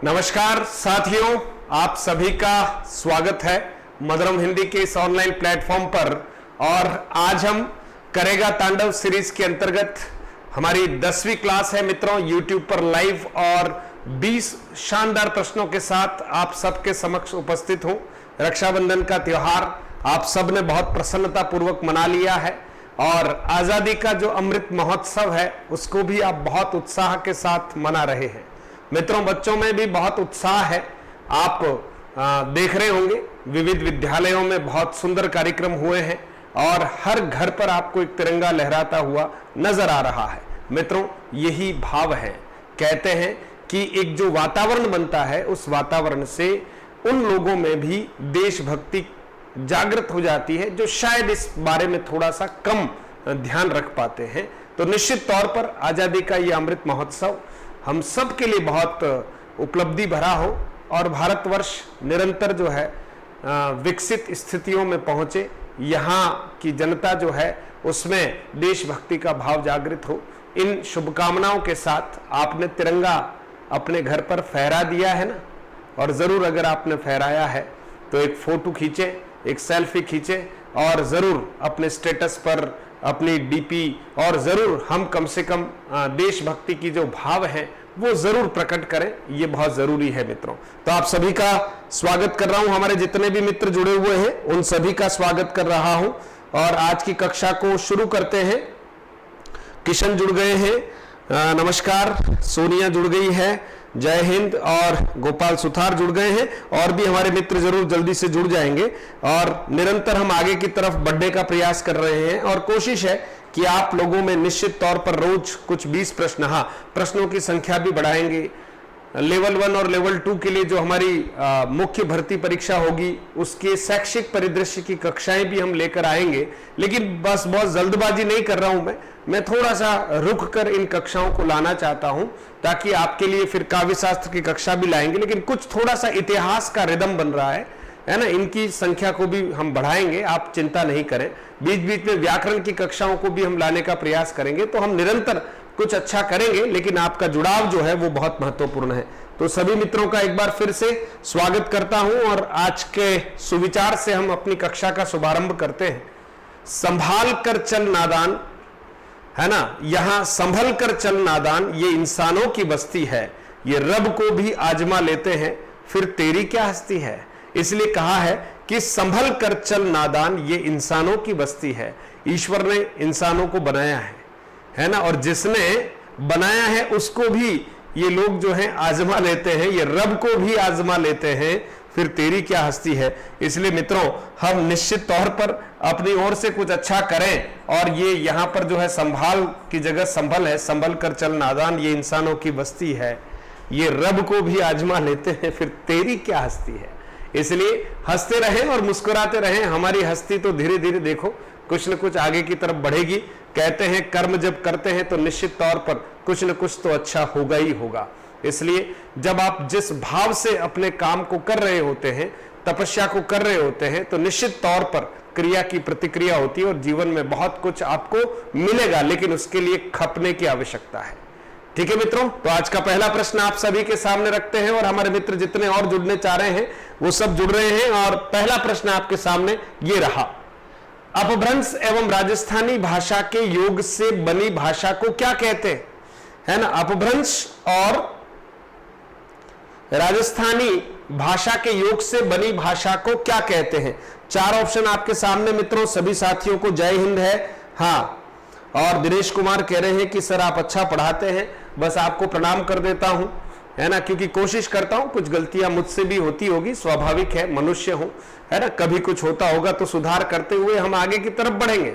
नमस्कार साथियों, आप सभी का स्वागत है मधुरम हिंदी के इस ऑनलाइन प्लेटफॉर्म पर। और आज हम करेगा तांडव सीरीज के अंतर्गत हमारी 10वीं क्लास है मित्रों, यूट्यूब पर लाइव और 20 शानदार प्रश्नों के साथ आप सबके समक्ष उपस्थित हूं। रक्षाबंधन का त्योहार आप सब ने बहुत प्रसन्नता पूर्वक मना लिया है और आजादी का जो अमृत महोत्सव है उसको भी आप बहुत उत्साह के साथ मना रहे हैं। मित्रों, बच्चों में भी बहुत उत्साह है। आप देख रहे होंगे विविध विद्यालयों में बहुत सुंदर कार्यक्रम हुए हैं और हर घर पर आपको एक तिरंगा लहराता हुआ नजर आ रहा है। मित्रों, यही भाव है। कहते हैं कि एक जो वातावरण बनता है उस वातावरण से उन लोगों में भी देशभक्ति जागृत हो जाती है जो शायद इस बारे में थोड़ा सा कम ध्यान रख पाते हैं। तो निश्चित तौर पर आजादी का यह अमृत महोत्सव हम सब के लिए बहुत उपलब्धि भरा हो और भारतवर्ष निरंतर जो है विकसित स्थितियों में पहुंचे। यहाँ की जनता जो है उसमें देशभक्ति का भाव जागृत हो। इन शुभकामनाओं के साथ आपने तिरंगा अपने घर पर फहरा दिया है ना, और जरूर अगर आपने फहराया है तो एक फोटो खींचे, एक सेल्फी खींचे और जरूर अपने स्टेटस पर, अपनी डीपी और जरूर हम कम से कम देशभक्ति की जो भाव है वो जरूर प्रकट करें। ये बहुत जरूरी है मित्रों। तो आप सभी का स्वागत कर रहा हूं। हमारे जितने भी मित्र जुड़े हुए हैं उन सभी का स्वागत कर रहा हूं और आज की कक्षा को शुरू करते हैं। किशन जुड़ गए हैं, नमस्कार। सोनिया जुड़ गई है, जय हिंद। और गोपाल सुथार जुड़ गए हैं और भी हमारे मित्र जरूर जल्दी से जुड़ जाएंगे। और निरंतर हम आगे की तरफ बढ़ने का प्रयास कर रहे हैं और कोशिश है कि आप लोगों में निश्चित तौर पर रोज कुछ 20 प्रश्न, प्रश्नों की संख्या भी बढ़ाएंगे। लेवल 1 और लेवल 2 के लिए जो हमारी मुख्य भर्ती परीक्षा होगी उसके शैक्षिक परिदृश्य की कक्षाएं भी हम लेकर आएंगे। लेकिन बस बहुत जल्दबाजी नहीं कर रहा हूं मैं थोड़ा सा रुक कर इन कक्षाओं को लाना चाहता हूं ताकि आपके लिए फिर काव्य शास्त्र की कक्षा भी लाएंगे। लेकिन कुछ थोड़ा सा इतिहास का रिदम बन रहा है ना, इनकी संख्या को भी हम बढ़ाएंगे, आप चिंता नहीं करें। बीच बीच में व्याकरण की कक्षाओं को भी हम लाने का प्रयास करेंगे। तो हम निरंतर कुछ अच्छा करेंगे, लेकिन आपका जुड़ाव जो है वो बहुत महत्वपूर्ण है। तो सभी मित्रों का एक बार फिर से स्वागत करता हूं और आज के सुविचार से हम अपनी कक्षा का शुभारंभ करते हैं। संभाल कर चल नादान, है ना, यहां संभल कर चल नादान, ये इंसानों की बस्ती है, ये रब को भी आजमा लेते हैं, फिर तेरी क्या हस्ती है। इसलिए कहा है कि संभल कर चल नादान, ये इंसानों की बस्ती है। ईश्वर ने इंसानों को बनाया है ना, और जिसने बनाया है उसको भी ये लोग जो हैं आजमा लेते हैं, ये रब को भी आजमा लेते हैं, फिर तेरी क्या हस्ती है। इसलिए मित्रों, हम निश्चित तौर पर अपनी ओर से कुछ अच्छा करें। और ये यहाँ पर जो है संभाल की जगह संभल है, संभल कर चल नादान, ये इंसानों की बस्ती है, ये रब को भी आजमा लेते हैं, फिर तेरी क्या हस्ती है। इसलिए हंसते रहें और मुस्कुराते रहें। हमारी हस्ती तो धीरे धीरे देखो कुछ न कुछ आगे की तरफ बढ़ेगी। कहते हैं कर्म जब करते हैं तो निश्चित तौर पर कुछ न कुछ तो अच्छा होगा ही होगा। इसलिए जब आप जिस भाव से अपने काम को कर रहे होते हैं, तपस्या को कर रहे होते हैं, तो निश्चित तौर पर क्रिया की प्रतिक्रिया होती है और जीवन में बहुत कुछ आपको मिलेगा, लेकिन उसके लिए खपने की आवश्यकता है। ठीक है मित्रों, तो आज का पहला प्रश्न आप सभी के सामने रखते हैं और हमारे मित्र जितने और जुड़ने चाह रहे हैं वो सब जुड़ रहे हैं। और पहला प्रश्न आपके सामने ये रहा, अपभ्रंश एवं राजस्थानी भाषा के योग से बनी भाषा को क्या कहते हैं, है ना। अपभ्रंश और राजस्थानी भाषा के योग से बनी भाषा को क्या कहते हैं। 4 ऑप्शन आपके सामने मित्रों। सभी साथियों को जय हिंद है। हाँ, और दिनेश कुमार कह रहे हैं कि सर आप अच्छा पढ़ाते हैं, बस आपको प्रणाम कर देता हूं, है ना, क्योंकि कोशिश करता हूं। कुछ गलतियां मुझसे भी होती होगी, स्वाभाविक है, मनुष्य हूं, है ना। कभी कुछ होता होगा तो सुधार करते हुए हम आगे की तरफ बढ़ेंगे,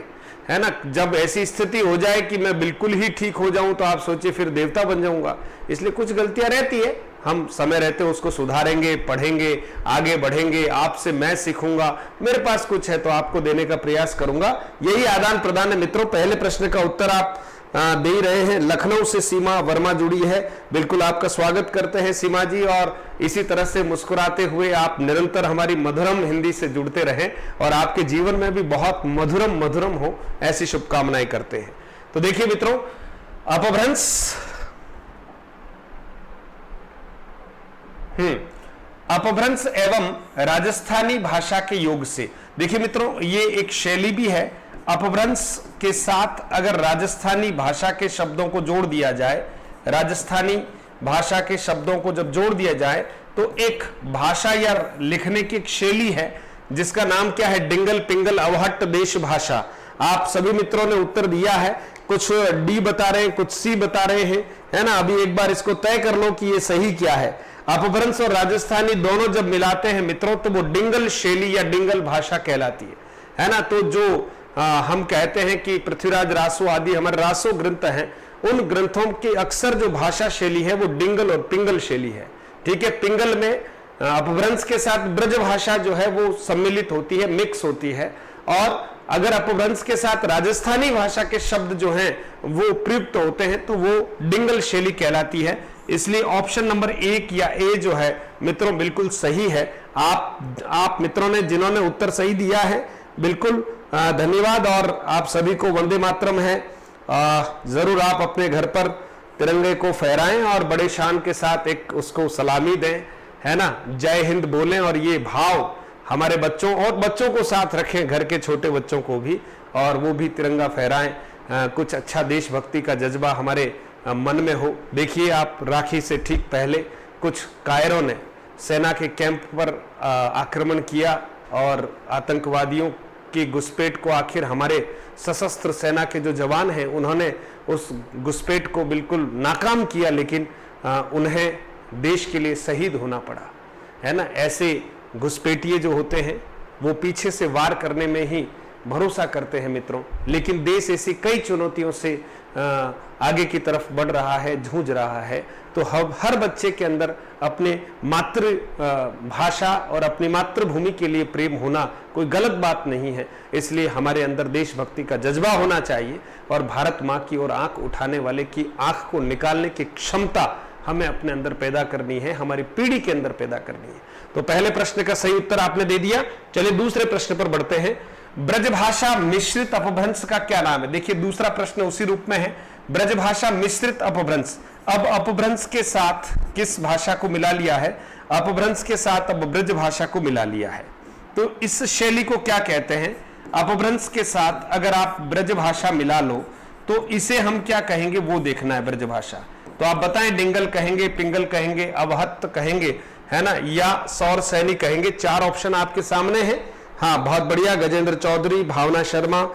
है ना। जब ऐसी स्थिति हो जाए कि मैं बिल्कुल ही ठीक हो जाऊं तो आप सोचिए फिर देवता बन जाऊंगा। इसलिए कुछ गलतियां रहती है, हम समय रहते उसको सुधारेंगे, पढ़ेंगे, आगे बढ़ेंगे। आपसे मैं सीखूंगा, मेरे पास कुछ है तो आपको देने का प्रयास करूंगा। यही आदान प्रदान है मित्रों। पहले प्रश्न का उत्तर आप दे रहे हैं। लखनऊ से सीमा वर्मा जुड़ी है, बिल्कुल आपका स्वागत करते हैं सीमा जी। और इसी तरह से मुस्कुराते हुए आप निरंतर हमारी मधुरम हिंदी से जुड़ते रहें और आपके जीवन में भी बहुत मधुरम मधुरम हो, ऐसी शुभकामनाएं करते हैं। तो देखिए मित्रों, अपभ्रंश अपभ्रंश एवं राजस्थानी भाषा के योग से। देखिए मित्रों, ये एक शैली भी है। अपभ्रंश के साथ अगर राजस्थानी भाषा के शब्दों को जोड़ दिया जाए, राजस्थानी भाषा के शब्दों को जब जोड़ दिया जाए तो एक भाषा या लिखने की एक शैली है जिसका नाम क्या है, डिंगल पिंगल अवहट्ट देश भाषा। आप सभी मित्रों ने उत्तर दिया है, कुछ डी बता रहे हैं, कुछ सी बता रहे हैं, है ना। अभी एक बार इसको तय कर लो कि ये सही क्या है। अपभ्रंश और राजस्थानी दोनों जब मिलाते हैं मित्रों तो वो डिंगल शैली या डिंगल भाषा कहलाती है ना। तो जो हम कहते हैं कि पृथ्वीराज रासो आदि हमारे रासो ग्रंथ हैं, उन ग्रंथों की अक्सर जो भाषा शैली है वो डिंगल और पिंगल शैली है। ठीक है, पिंगल में अपभ्रंश के साथ ब्रज भाषा जो है वो सम्मिलित होती है, मिक्स होती है, और अगर अपभ्रंश के साथ राजस्थानी भाषा के शब्द जो हैं वो प्रयुक्त होते हैं तो वो डिंगल शैली कहलाती है। इसलिए ऑप्शन नंबर 1 या ए जो है मित्रों बिल्कुल सही है। आप मित्रों ने जिन्होंने उत्तर सही दिया है बिल्कुल धन्यवाद, और आप सभी को वंदे मातरम है। जरूर आप अपने घर पर तिरंगे को फहराएं और बड़े शान के साथ एक उसको सलामी दें, है ना, जय हिंद बोलें, और ये भाव हमारे बच्चों और बच्चों को साथ रखें, घर के छोटे बच्चों को भी, और वो भी तिरंगा फहराएं। कुछ अच्छा देशभक्ति का जज्बा हमारे मन में हो। देखिए आप, राखी से ठीक पहले कुछ कायरों ने सेना के कैंप पर आक्रमण किया और आतंकवादियों की घुसपैठ को आखिर हमारे सशस्त्र सेना के जो जवान हैं उन्होंने उस घुसपैठ को बिल्कुल नाकाम किया, लेकिन उन्हें देश के लिए शहीद होना पड़ा, है ना। ऐसे घुसपैठिए जो होते हैं वो पीछे से वार करने में ही भरोसा करते हैं मित्रों, लेकिन देश ऐसी कई चुनौतियों से आगे की तरफ बढ़ रहा है, जूझ रहा है। तो हर बच्चे के अंदर अपने मातृ भाषा और अपनी मातृभूमि के लिए प्रेम होना कोई गलत बात नहीं है। इसलिए हमारे अंदर देशभक्ति का जज्बा होना चाहिए, और भारत माँ की ओर आंख उठाने वाले की आंख को निकालने की क्षमता हमें अपने अंदर पैदा करनी है, हमारी पीढ़ी के अंदर पैदा करनी है। तो पहले प्रश्न का सही उत्तर आपने दे दिया। चलिए दूसरे प्रश्न पर बढ़ते हैं। ब्रजभाषा मिश्रित अपभ्रंश का क्या नाम है? देखिए दूसरा प्रश्न उसी रूप में है, ब्रजभाषा मिश्रित अपभ्रंश। अब अपभ्रंश के साथ किस भाषा को मिला लिया है? अपभ्रंश के साथ अब ब्रज भाषा को मिला लिया है। तो इस शैली को क्या कहते हैं? अपभ्रंश के साथ अगर आप ब्रज भाषा मिला लो तो इसे हम क्या कहेंगे वो देखना है। ब्रज भाषा तो आप बताएं, डिंगल कहेंगे, पिंगल कहेंगे, अवहत्त कहेंगे, है ना, या सौर सैनी कहेंगे? 4 ऑप्शन आपके सामने हैं। हाँ, बहुत बढ़िया। गजेंद्र चौधरी, भावना शर्मा,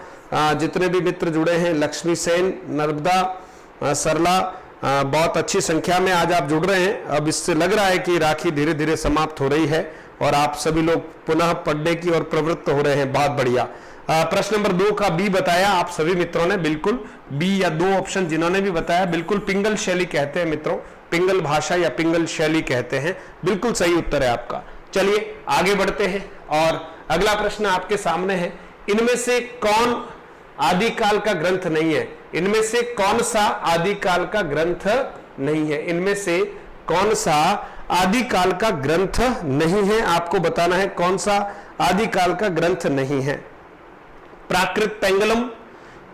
जितने भी मित्र जुड़े हैं, लक्ष्मी सेन, नर्मदा, सरला, बहुत अच्छी संख्या में आज आप जुड़ रहे हैं। अब इससे लग रहा है कि राखी धीरे धीरे समाप्त हो रही है और आप सभी लोग पुनः पढ़ने की ओर प्रवृत्त हो रहे हैं। बहुत बढ़िया। प्रश्न नंबर 2 का बी बताया आप सभी मित्रों ने, बिल्कुल बी या 2 ऑप्शन जिन्होंने भी बताया बिल्कुल पिंगल शैली कहते हैं मित्रों, पिंगल भाषा या पिंगल शैली कहते हैं। बिल्कुल सही उत्तर है आपका। चलिए आगे बढ़ते हैं और अगला प्रश्न आपके सामने है। इनमें से कौन आदिकाल का ग्रंथ नहीं है? इनमें से कौन सा आदिकाल का ग्रंथ नहीं है? इनमें से कौन सा आदिकाल का ग्रंथ नहीं है? आपको बताना है कौन सा आदिकाल का ग्रंथ नहीं है। प्राकृत पेंगलम,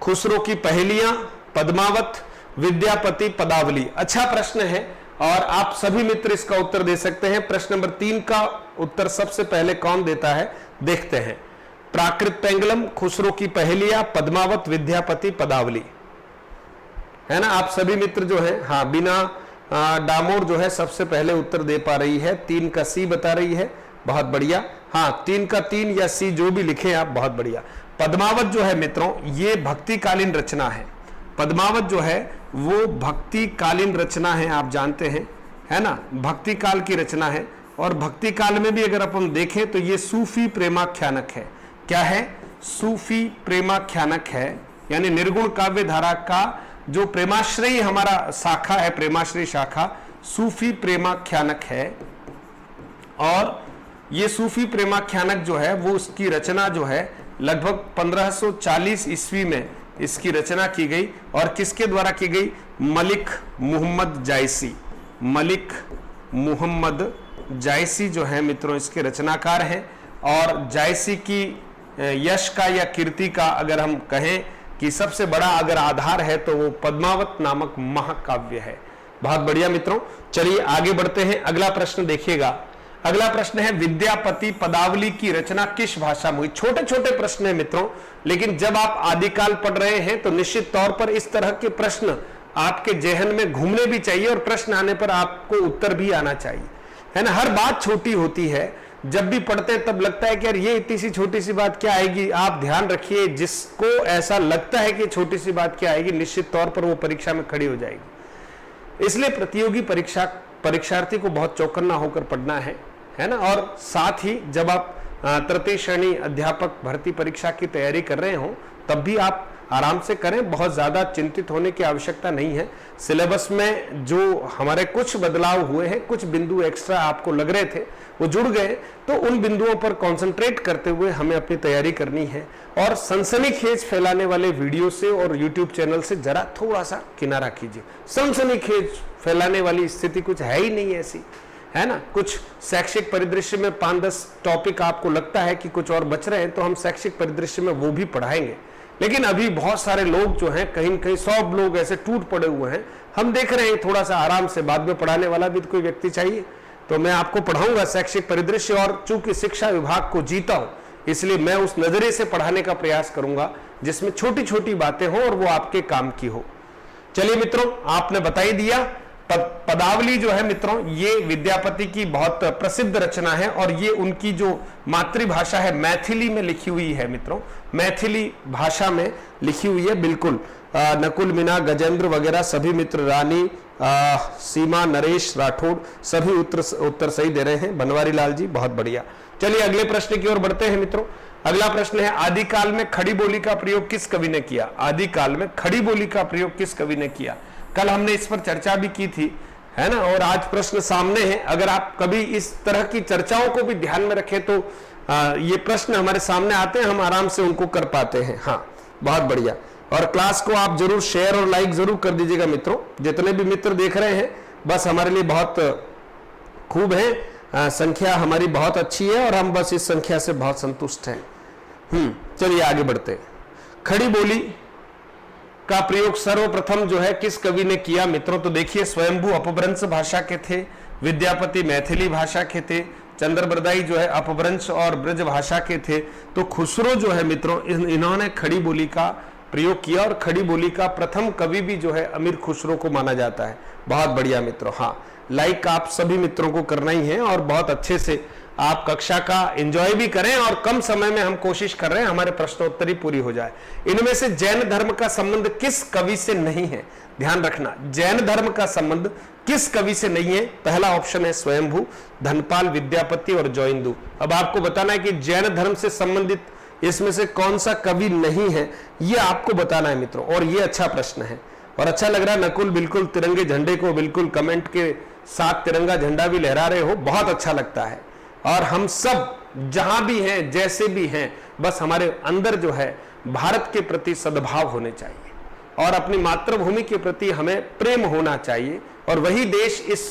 खुसरो की पहेलियां, पद्मावत, विद्यापति, पदावली। अच्छा प्रश्न है और आप सभी मित्र इसका उत्तर दे सकते हैं। प्रश्न नंबर 3 का उत्तर सबसे पहले कौन देता है देखते हैं। प्राकृत पेंगलम, खुसरो की पहेलियां, पद्मावत, विद्यापति, पदावली, है ना। आप सभी मित्र जो है, हाँ, बिना डामोर जो है सबसे पहले उत्तर दे पा रही है। 3 का सी बता रही है, बहुत बढ़िया। हाँ, 3 का 3 या सी जो भी लिखे आप, बहुत बढ़िया। पद्मावत जो है मित्रों ये भक्तिकालीन रचना है। पद्मावत जो है वो भक्तिकालीन रचना है, आप जानते हैं, है ना, भक्ति काल की रचना है। और भक्ति काल में भी अगर अपन देखें तो ये सूफी प्रेमाख्यानक है। क्या है? सूफी प्रेमाख्यानक है, यानी निर्गुण काव्य धारा का जो प्रेमाश्रयी हमारा शाखा है, प्रेमाश्रयी शाखा सूफी प्रेमाख्यानक है। और ये सूफी प्रेमाख्यानक जो है वो उसकी रचना जो है लगभग 1540 ईस्वी में इसकी रचना की गई। और किसके द्वारा की गई? मलिक मुहम्मद जायसी। मलिक मुहम्मद जायसी जो है मित्रों इसके रचनाकार हैं। और जायसी की यश का या कीर्ति का अगर हम कहें कि सबसे बड़ा अगर आधार है तो वो पद्मावत नामक महाकाव्य है। बहुत बढ़िया मित्रों, चलिए आगे बढ़ते हैं। अगला प्रश्न देखिएगा। अगला प्रश्न है विद्यापति पदावली की रचना किस भाषा में हुई। छोटे छोटे प्रश्न है मित्रों, लेकिन जब आप आदिकाल पढ़ रहे हैं तो निश्चित तौर पर इस तरह के प्रश्न आपके जहन में घूमने भी चाहिए और प्रश्न आने पर आपको उत्तर भी आना चाहिए, है ना। हर बात छोटी होती है, जब भी पढ़ते हैं तब लगता है कि यार ये इतनी सी छोटी सी बात क्या आएगी। आप ध्यान रखिए, जिसको ऐसा लगता है कि छोटी सी बात क्या आएगी, निश्चित तौर पर वो परीक्षा में खड़ी हो जाएगी। इसलिए प्रतियोगी परीक्षार्थी को बहुत चौकन्ना होकर पढ़ना है ना। और साथ ही जब आप तृतीय श्रेणी अध्यापक भर्ती परीक्षा की तैयारी कर रहे हो तब भी आप आराम से करें, बहुत ज्यादा चिंतित होने की आवश्यकता नहीं है। सिलेबस में जो हमारे कुछ बदलाव हुए हैं, कुछ बिंदु एक्स्ट्रा आपको लग रहे थे वो जुड़ गए, तो उन बिंदुओं पर कंसंट्रेट करते हुए हमें अपनी तैयारी करनी है। और सनसनीखेज फैलाने वाले वीडियो से और यूट्यूब चैनल से जरा थोड़ा सा किनारा कीजिए। सनसनीखेज फैलाने वाली स्थिति कुछ है ही नहीं ऐसी, है ना। कुछ शैक्षिक परिदृश्य में 5-10 टॉपिक आपको लगता है कि कुछ और बच रहे हैं, तो हम शैक्षिक परिदृश्य में वो भी पढ़ाएंगे। लेकिन अभी बहुत सारे लोग जो हैं, कहीं कहीं 100 लोग ऐसे टूट पड़े हुए हैं, हम देख रहे हैं थोड़ा सा आराम से, बाद में पढ़ाने वाला भी तो कोई व्यक्ति चाहिए। तो मैं आपको पढ़ाऊंगा शैक्षिक परिदृश्य, और चूंकि शिक्षा विभाग को जीता हूं इसलिए मैं उस नजरिए से पढ़ाने का प्रयास करूंगा जिसमें छोटी छोटी बातें हो और वो आपके काम की हो। चलिए मित्रों, आपने बता ही दिया, पदावली जो है मित्रों ये विद्यापति की बहुत प्रसिद्ध रचना है और ये उनकी जो मातृभाषा है मैथिली में लिखी हुई है मित्रों, मैथिली भाषा में लिखी हुई है। बिल्कुल नकुल, मीना, गजेंद्र वगैरह सभी मित्र, रानी, सीमा, नरेश राठौड़ सभी उत्तर सही दे रहे हैं। बनवारी लाल जी बहुत बढ़िया। चलिए अगले प्रश्न की ओर बढ़ते हैं मित्रों। अगला प्रश्न है आदिकाल में खड़ी बोली का प्रयोग किस कवि ने किया। आदिकाल में खड़ी बोली का प्रयोग किस कवि ने किया। कल हमने इस पर चर्चा भी की थी, है ना, और आज प्रश्न सामने है। अगर आप कभी इस तरह की चर्चाओं को भी ध्यान में रखें तो ये प्रश्न हमारे सामने आते हैं, हम आराम से उनको कर पाते हैं। हाँ बहुत बढ़िया। और क्लास को आप जरूर शेयर और लाइक जरूर कर दीजिएगा मित्रों। जितने भी मित्र देख रहे हैं बस हमारे लिए बहुत खूब है, संख्या हमारी बहुत अच्छी है और हम बस इस संख्या से बहुत संतुष्ट हैं। चलिए आगे बढ़ते हैं। खड़ी बोली का प्रयोग सर्वप्रथम जो है किस कवि ने किया मित्रों। तो देखिए स्वयंभू अपभ्रंश भाषा के थे, विद्यापति मैथिली भाषा के थे, चंद्रबरदाई जो है अपभ्रंश और ब्रज भाषा के थे। तो खुसरो जो है मित्रों इन्होंने खड़ी बोली का प्रयोग किया और खड़ी बोली का प्रथम कवि भी जो है अमीर खुसरो को माना जाता है। बहुत बढ़िया मित्रों। हाँ लाइक आप सभी मित्रों को करना ही है और बहुत अच्छे से आप कक्षा का एंजॉय भी करें और कम समय में हम कोशिश कर रहे हैं हमारे प्रश्नोत्तरी पूरी हो जाए। इनमें से जैन धर्म का संबंध किस कवि से नहीं है, ध्यान रखना, जैन धर्म का संबंध किस कवि से नहीं है। पहला ऑप्शन है स्वयंभू, धनपाल, विद्यापति और जोइंदू। अब आपको बताना है कि जैन धर्म से संबंधित इसमें से कौन सा कवि नहीं है, ये आपको बताना है मित्रों। और ये अच्छा प्रश्न है और अच्छा लग रहा है। नकुल बिल्कुल तिरंगे झंडे को बिल्कुल कमेंट के साथ तिरंगा झंडा भी लहरा रहे हो, बहुत अच्छा लगता है। और हम सब जहां भी हैं जैसे भी हैं, बस हमारे अंदर जो है भारत के प्रति सद्भाव होने चाहिए और अपनी मातृभूमि के प्रति हमें प्रेम होना चाहिए। और वही देश इस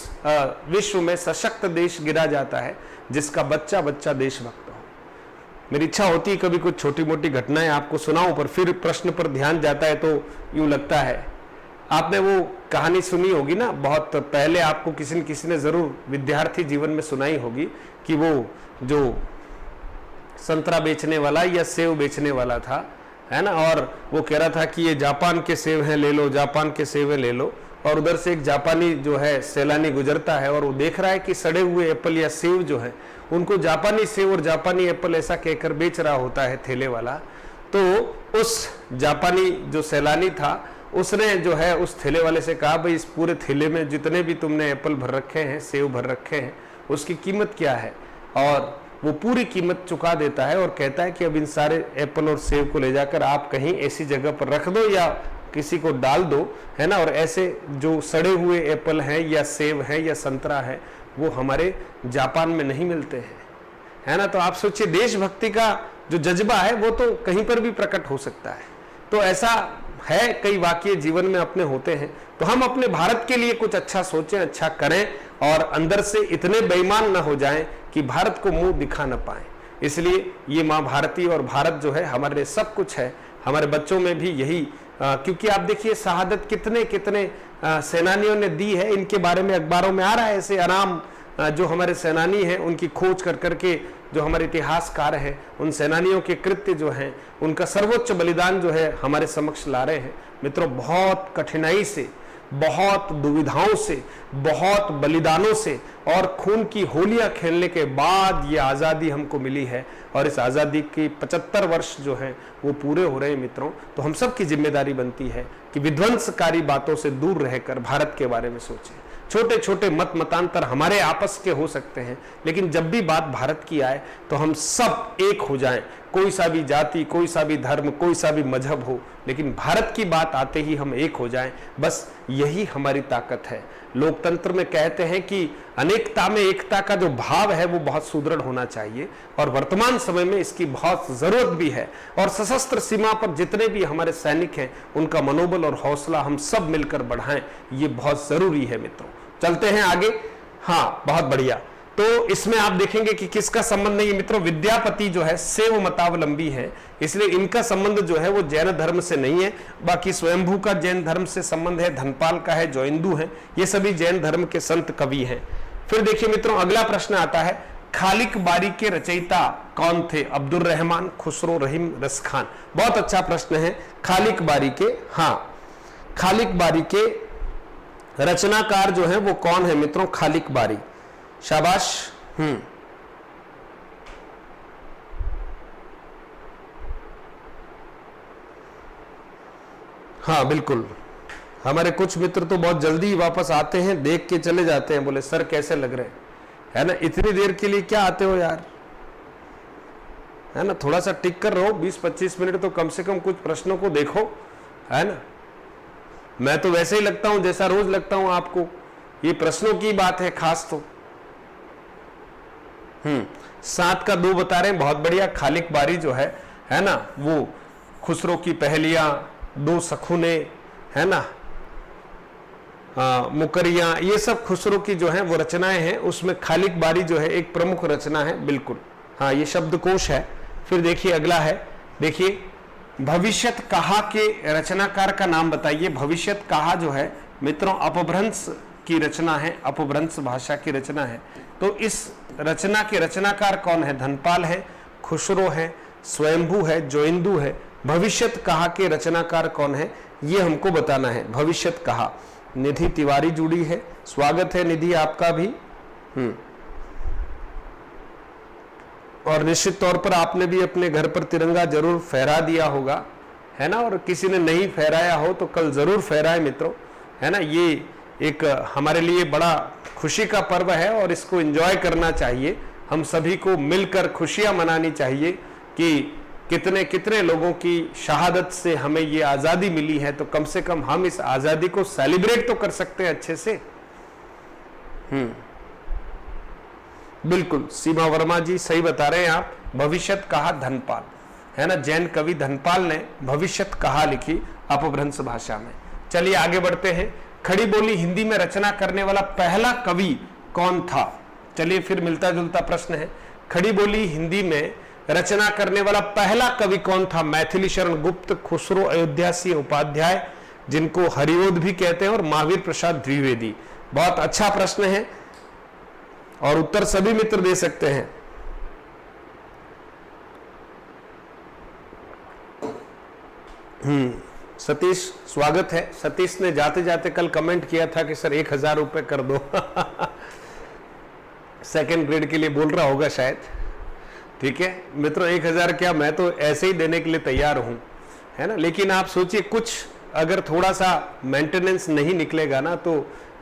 विश्व में सशक्त देश गिरा जाता है जिसका बच्चा बच्चा देशभक्त हो। मेरी इच्छा होती है कभी कुछ छोटी मोटी घटनाएं आपको सुनाऊं, पर फिर प्रश्न पर ध्यान जाता है तो यूं लगता है। आपने वो कहानी सुनी होगी ना, बहुत पहले आपको किसी ने जरूर विद्यार्थी जीवन में सुनाई होगी कि वो जो संतरा बेचने वाला या सेव बेचने वाला था, है ना, और वो कह रहा था कि ये जापान के सेव हैं ले लो, जापान के सेव ले लो। और उधर से एक जापानी जो है सैलानी गुजरता है और वो देख रहा है कि सड़े हुए एप्पल या सेव जो है उनको जापानी सेव और जापानी एप्पल ऐसा कहकर बेच रहा होता है ठेले वाला। तो उस जापानी जो सैलानी था उसने जो है उस ठेले वाले से कहा, भाई इस पूरे ठेले में जितने भी तुमने एप्पल भर रखे हैं, सेव भर रखे हैं, उसकी कीमत क्या है। और वो पूरी कीमत चुका देता है और कहता है कि अब इन सारे एप्पल और सेव को ले जाकर आप कहीं ऐसी जगह पर रख दो या किसी को डाल दो, है ना। और ऐसे जो सड़े हुए एप्पल हैं या सेव हैं या संतरा है वो हमारे जापान में नहीं मिलते हैं, है ना। तो आप सोचिए देशभक्ति का जो जज्बा है वो तो कहीं पर भी प्रकट हो सकता है। तो ऐसा है, कई वाकये जीवन में अपने होते हैं। तो हम अपने भारत के लिए कुछ अच्छा सोचें, अच्छा करें और अंदर से इतने बेईमान न हो जाएं कि भारत को मुंह दिखा न पाएं। इसलिए ये माँ भारती और भारत जो है हमारे लिए सब कुछ है। हमारे बच्चों में भी यही क्योंकि आप देखिए शहादत कितने कितने सेनानियों ने दी है, इनके बारे में अखबारों में आ रहा है। ऐसे अनाम जो हमारे सेनानी हैं उनकी खोज कर करके जो हमारे इतिहासकार हैं उन सेनानियों के कृत्य जो हैं, उनका सर्वोच्च बलिदान जो है हमारे समक्ष ला रहे हैं। मित्रों, बहुत कठिनाई से, बहुत दुविधाओं से, बहुत बलिदानों से और खून की होलियां खेलने के बाद ये आज़ादी हमको मिली है और इस आज़ादी की 75 वर्ष जो है वो पूरे हो रहे हैं। मित्रों, तो हम सब की जिम्मेदारी बनती है कि विध्वंसकारी बातों से दूर रहकर भारत के बारे में सोचें। छोटे छोटे मत मतांतर हमारे आपस के हो सकते हैं, लेकिन जब भी बात भारत की आए तो हम सब एक हो जाएं। कोई सा भी जाति, कोई सा भी धर्म, कोई सा भी मजहब हो, लेकिन भारत की बात आते ही हम एक हो जाएं। बस यही हमारी ताकत है। लोकतंत्र में कहते हैं कि अनेकता में एकता का जो भाव है वो बहुत सुदृढ़ होना चाहिए और वर्तमान समय में इसकी बहुत जरूरत भी है। और सशस्त्र सीमा पर जितने भी हमारे सैनिक हैं उनका मनोबल और हौसला हम सब मिलकर बढ़ाएं, ये बहुत जरूरी है। मित्रों, चलते हैं आगे। हाँ, बहुत बढ़िया। तो इसमें आप देखेंगे कि किसका संबंध नहीं है। मित्रों, विद्यापति जो है शैव मतावलंबी है, इसलिए इनका संबंध जो है वो जैन धर्म से नहीं है। बाकी स्वयंभू का जैन धर्म से संबंध है, धनपाल का है, जोइंदू है, ये सभी जैन धर्म के संत कवि हैं। फिर देखिए मित्रों, अगला प्रश्न आता है, खालिक बारी के रचयिता कौन थे? अब्दुल रहमान, खुसरो, रहीम, रस खान। बहुत अच्छा प्रश्न है। खालिक बारी के, हाँ, खालिक बारी के रचनाकार जो है वो कौन है? मित्रों, खालिक बारी। शाबाश। हाँ, बिल्कुल। हमारे कुछ मित्र तो बहुत जल्दी वापस आते हैं, देख के चले जाते हैं, बोले सर कैसे लग रहे हैं, है ना, इतनी देर के लिए क्या आते हो यार, है ना, थोड़ा सा टिक कर रहो, 20-25 मिनट तो कम से कम कुछ प्रश्नों को देखो, है ना। मैं तो वैसे ही लगता हूं जैसा रोज लगता हूं आपको, ये प्रश्नों की बात है खास। तो 7 का 2 बता रहे हैं, बहुत बढ़िया। खालिक बारी जो है ना, वो खुसरो की पहेलियां, 2 सखुने, है ना, मुकरियां, ये सब खुसरो की जो है वो रचनाएं हैं, उसमें खालिक बारी जो है एक प्रमुख रचना है। बिल्कुल, हाँ, ये शब्दकोश है। फिर देखिए अगला है, देखिए भविष्यत कहा के रचनाकार का नाम बताइए। भविष्यत कहा जो है मित्रों अपभ्रंश की रचना है, अपभ्रंश भाषा की रचना है। तो इस रचना के रचनाकार कौन है? धनपाल है, खुसरो है, स्वयंभू है, जोइंदू है। भविष्यत कहा के रचनाकार कौन है ये हमको बताना है। भविष्यत कहा, निधि तिवारी जुड़ी है, स्वागत है निधि आपका भी। और निश्चित तौर पर आपने भी अपने घर पर तिरंगा जरूर फहरा दिया होगा, है ना, और किसी ने नहीं फहराया हो तो कल जरूर फहराए मित्रों, है ना। ये एक हमारे लिए बड़ा खुशी का पर्व है और इसको एंजॉय करना चाहिए। हम सभी को मिलकर खुशियां मनानी चाहिए कि कितने कितने लोगों की शहादत से हमें ये आज़ादी मिली है, तो कम से कम हम इस आज़ादी को सेलिब्रेट तो कर सकते हैं अच्छे से। बिल्कुल, सीमा वर्मा जी सही बता रहे हैं आप। भविष्यत कहा धनपाल, है ना, जैन कवि धनपाल ने भविष्यत कहा लिखी अपभ्रंश भाषा में। चलिए आगे बढ़ते हैं। खड़ी बोली हिंदी में रचना करने वाला पहला कवि कौन था? चलिए फिर मिलता जुलता प्रश्न है। खड़ी बोली हिंदी में रचना करने वाला पहला कवि कौन था? मैथिली शरण गुप्त, खुसरो, अयोध्या सिंह उपाध्याय, जिनको हरिओद भी कहते हैं, और महावीर प्रसाद द्विवेदी। बहुत अच्छा प्रश्न है और उत्तर सभी मित्र दे सकते हैं। सतीश स्वागत है। सतीश ने जाते जाते कल कमेंट किया था कि सर 1000 रुपए कर दो। सेकंड ग्रेड के लिए बोल रहा होगा शायद। ठीक है मित्रों, 1000 क्या, मैं तो ऐसे ही देने के लिए तैयार हूं, है ना। लेकिन आप सोचिए, कुछ अगर थोड़ा सा मेंटेनेंस नहीं निकलेगा ना तो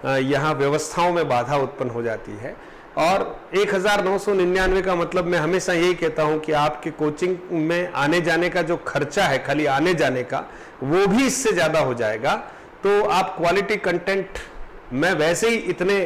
यहाँ व्यवस्थाओं में बाधा उत्पन्न हो जाती है। और 1999 का मतलब मैं हमेशा यही कहता हूं कि आपके कोचिंग में आने जाने का जो खर्चा है, खाली आने जाने का, वो भी इससे ज्यादा हो जाएगा। तो आप क्वालिटी कंटेंट में वैसे ही इतने,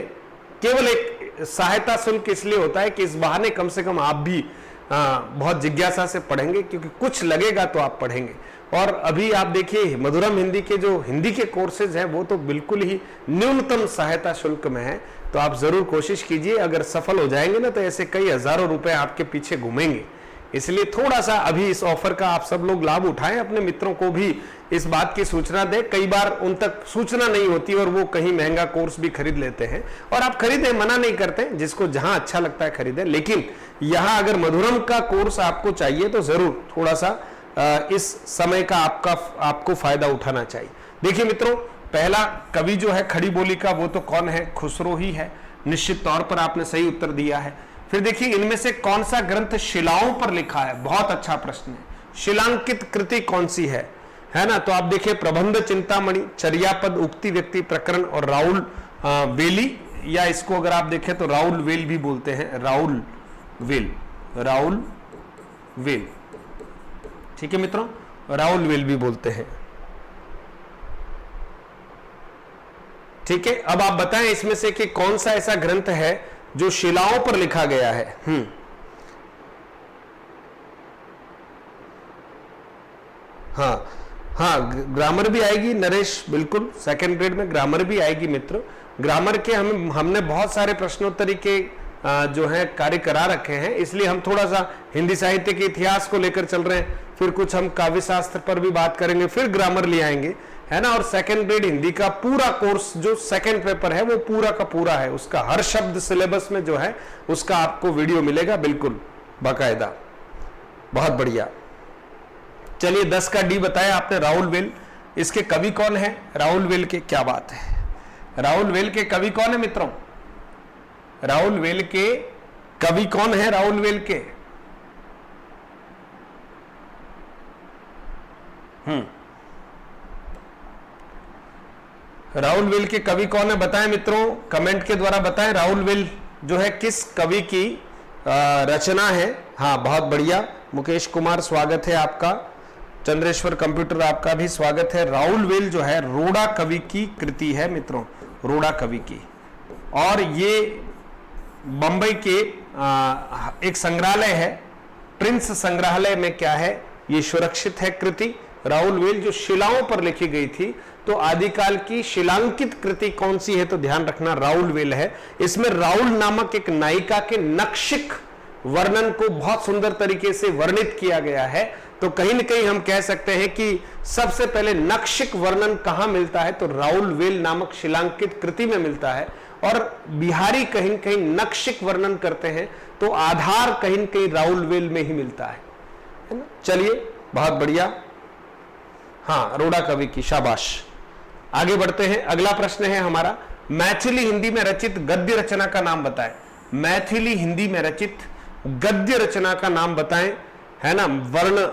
केवल एक सहायता शुल्क इसलिए होता है कि इस बहाने कम से कम आप भी बहुत जिज्ञासा से पढ़ेंगे, क्योंकि कुछ लगेगा तो आप पढ़ेंगे। और अभी आप देखिए मधुरम हिंदी के जो हिंदी के कोर्सेज हैं वो तो बिल्कुल ही न्यूनतम सहायता शुल्क में है। तो आप जरूर कोशिश कीजिए, अगर सफल हो जाएंगे ना तो ऐसे कई हजारों रुपए आपके पीछे घूमेंगे। इसलिए थोड़ा सा अभी इस ऑफर का आप सब लोग लाभ उठाएं, अपने मित्रों को भी इस बात की सूचना दें। कई बार उन तक सूचना नहीं होती और वो कहीं महंगा कोर्स भी खरीद लेते हैं, और आप खरीदें, मना नहीं करते, जिसको जहां अच्छा लगता है खरीदें, लेकिन यहां अगर मधुरम का कोर्स आपको चाहिए तो जरूर थोड़ा सा इस समय का आपको फायदा उठाना चाहिए। देखिए मित्रों, पहला कवि जो है खड़ी बोली का, वो तो कौन है? खुसरो ही है। निश्चित तौर पर आपने सही उत्तर दिया है। फिर देखिए, इनमें से कौन सा ग्रंथ शिलाओं पर लिखा है? बहुत अच्छा प्रश्न है। शिलांकित कृति कौन सी है ना? तो आप देखिए, प्रबंध चिंतामणि, चर्यापद, उक्ति व्यक्ति प्रकरण और राउल वेली, या इसको अगर आप देखें तो राउल वेल भी बोलते हैं, राउल वेल। ठीक है मित्रों, राउल वेल भी बोलते हैं। ठीक है, अब आप बताएं इसमें से कि कौन सा ऐसा ग्रंथ है जो शिलाओं पर लिखा गया है? हाँ, ग्रामर भी आएगी नरेश, बिल्कुल सेकंड ग्रेड में ग्रामर भी आएगी मित्र। ग्रामर के हमने बहुत सारे प्रश्नोत्तरी के जो है कार्य करा रखे हैं, इसलिए हम थोड़ा सा हिंदी साहित्य के इतिहास को लेकर चल रहे हैं, फिर कुछ हम काव्य शास्त्र पर भी बात करेंगे, फिर ग्रामर ले आएंगे, है ना। और सेकंड ग्रेड हिंदी का पूरा कोर्स जो सेकंड पेपर है वो पूरा का पूरा है, उसका हर शब्द सिलेबस में जो है उसका आपको वीडियो मिलेगा, बिल्कुल बाकायदा। बहुत बढ़िया। चलिए 10 का डी बताया आपने, राउल वेल। इसके कवि कौन है? राउल वेल के, क्या बात है, राउल वेल के कवि कौन है मित्रों? राउल वेल के कवि कौन है? राउल वेल के राउल वेल के कवि कौन है? बताएं मित्रों, कमेंट के द्वारा बताएं। राउल वेल जो है किस कवि की रचना है? हाँ, बहुत बढ़िया। मुकेश कुमार स्वागत है आपका। चंद्रेश्वर कंप्यूटर आपका भी स्वागत है। राउल वेल जो है रोड़ा कवि की कृति है मित्रों, रोड़ा कवि की। और ये बंबई के एक संग्रहालय है, प्रिंस संग्रहालय में क्या है, ये सुरक्षित है कृति। राउल वेल जो शिलाओं पर लिखी गई थी, तो आदिकाल की शिलांकित कृति कौन सी है? तो ध्यान रखना, राउल वेल है। इसमें राउल नामक एक नायिका के नक्शिक वर्णन को बहुत सुंदर तरीके से वर्णित किया गया है। तो कहीं न कहीं हम कह सकते हैं कि सबसे पहले नक्शिक वर्णन कहां मिलता है? तो राउल वेल नामक शिलांकित कृति में मिलता है। और बिहारी कहीं न कहीं नक्शिक वर्णन करते हैं, तो आधार कहीं न कहीं राउल वेल में ही मिलता है ना। चलिए, बहुत बढ़िया। हाँ, रोड़ा कवि की, शाबाश। आगे बढ़ते हैं। अगला प्रश्न है हमारा, मैथिली हिंदी में रचित गद्य रचना का नाम बताएं। मैथिली हिंदी में रचित गद्य रचना का नाम बताएं, है ना। वर्ण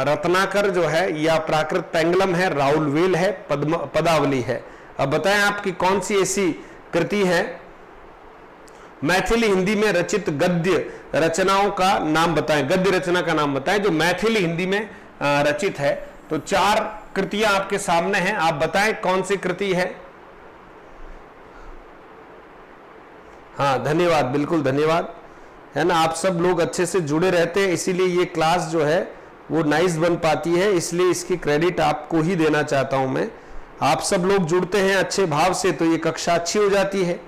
रत्नाकर जो है, या प्राकृत पेंगलम है, राउल वेल है, पदावली है। अब बताएं आपकी कौन सी ऐसी कृति है? मैथिली हिंदी में रचित गद्य रचनाओं का नाम बताएं, गद्य रचना का नाम बताएं जो मैथिली हिंदी में रचित है। तो 4 कृतियां आपके सामने हैं, आप बताएं कौन सी कृति है? हाँ, धन्यवाद, बिल्कुल धन्यवाद, है ना। आप सब लोग अच्छे से जुड़े रहते हैं, इसीलिए ये क्लास जो है वो नाइस बन पाती है, इसलिए इसकी क्रेडिट आपको ही देना चाहता हूं मैं। आप सब लोग जुड़ते हैं अच्छे भाव से, तो ये कक्षा अच्छी हो जाती है।